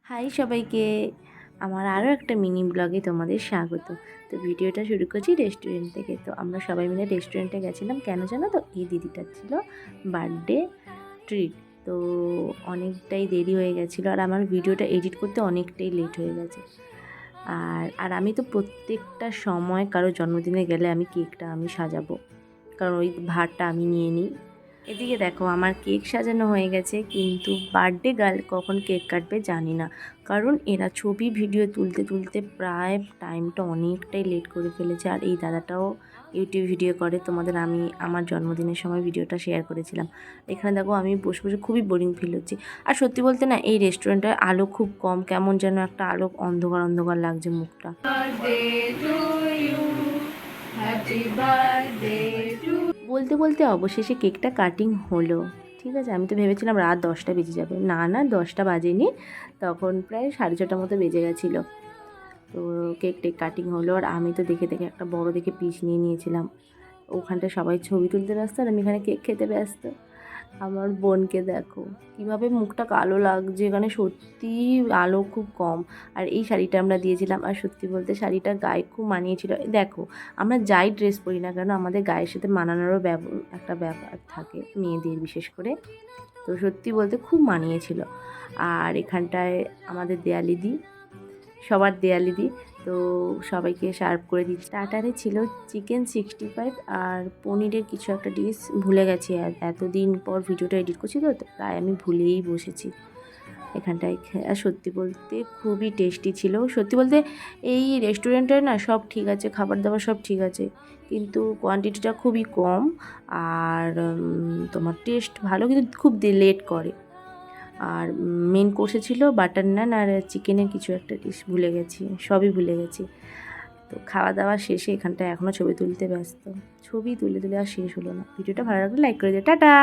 High সবাইকে, আমার আরও একটা মিনি ব্লগে তোমাদের স্বাগত। তো ভিডিওটা শুরু করছি রেস্টুরেন্ট থেকে। তো আমরা সবাই মিলে রেস্টুরেন্টে গেছিলাম, কেন জানো তো? এই দিদিটার ছিল বার্থডে ট্রিট। তো অনেকটাই দেরি হয়ে গেছিলো, আর আমার ভিডিওটা এডিট করতে অনেকটাই লেট হয়ে গেছে। আর আমি তো প্রত্যেকটা সময় কারো জন্মদিনে গেলে আমি কেকটা আমি সাজাবো, কারণ ওই ভারটা আমি নিয়ে নিই। এদিকে দেখো, আমার কেক সাজানো হয়ে গেছে, কিন্তু বার্থডে গার্ল কখন কেক কাটবে জানি না, কারণ এরা ছবি ভিডিও তুলতে তুলতে প্রায় টাইমটা অনেকটাই লেট করে ফেলেছে। আর এই দাদাটাও ইউটিউব ভিডিও করে, তোমাদের আমি আমার জন্মদিনের সময় ভিডিওটা শেয়ার করেছিলাম। এখানে দেখো আমি বসে বসে খুবই বোরিং ফিল হচ্ছে। আর সত্যি বলতে না, এই রেস্টুরেন্টে আলো খুব কম, কেমন যেন একটা আলো অন্ধকার অন্ধকার লাগছে মুখটা। বলতে বলতে অবশেষে কেকটা কাটিং হলো। ঠিক আছে, আমি তো ভেবেছিলাম রাত 10টা বেজে যাবে, না না 10টা বাজেনি, তখন প্রায় 6:30 মতো বেজে গেছিলো। তো কেক কাটিং হলো, আর আমি তো দেখে দেখে একটা বড় দেখে পিস নিয়ে নিয়েছিলাম। ওখানটা সবাই ছবি তুলতে ব্যস্ত আর আমি এখানে কেক খেতে ব্যস্ত। আমার বোনকে দেখো কীভাবে মুখটা কালো লাগছে, এখানে সত্যি আলো খুব কম। আর এই শাড়িটা আমরা দিয়েছিলাম, আর সত্যি বলতে শাড়িটা গায়ে খুব মানিয়েছিল। দেখো, আমরা যাই ড্রেস পরি না কেন, আমাদের গায়ের সাথে মানানোরও একটা ব্যাপার থাকে মেয়েদের বিশেষ করে। তো সত্যি বলতে খুব মানিয়েছিল। আর এখানটায় আমাদের দেয়ালিদি, সবার দেয়ালিদি, তো সবাইকে সার্ভ করে দিচ্ছি। স্টার্টারে ছিল চিকেন 65 আর পনিরের কিছু একটা ডিশ ভুলে গেছি, আর এতদিন পর ভিডিওটা এডিট করছি তো প্রায় আমি ভুলেই বসেছি এখানটায়। আর সত্যি বলতে খুবই টেস্টি ছিল। সত্যি বলতে এই রেস্টুরেন্টের না সব ঠিক আছে, খাবার দাবার সব ঠিক আছে, কিন্তু কোয়ান্টিটিটা খুবই কম। আর তোমার টেস্ট ভালো, কিন্তু খুব লেট করে। আর মেন কোর্সে ছিল বাটার নান আর চিকেনের কিছু একটা ডিশ ভুলে গেছি, সবই ভুলে গেছি। তো খাওয়া দাওয়া শেষে এখানটায় এখনও ছবি তুলতে ব্যস্ত, ছবি তুলে তুলে আর শেষ হলো না। ভিডিওটা ভালো লাগলে লাইক করে দিও, টাটা।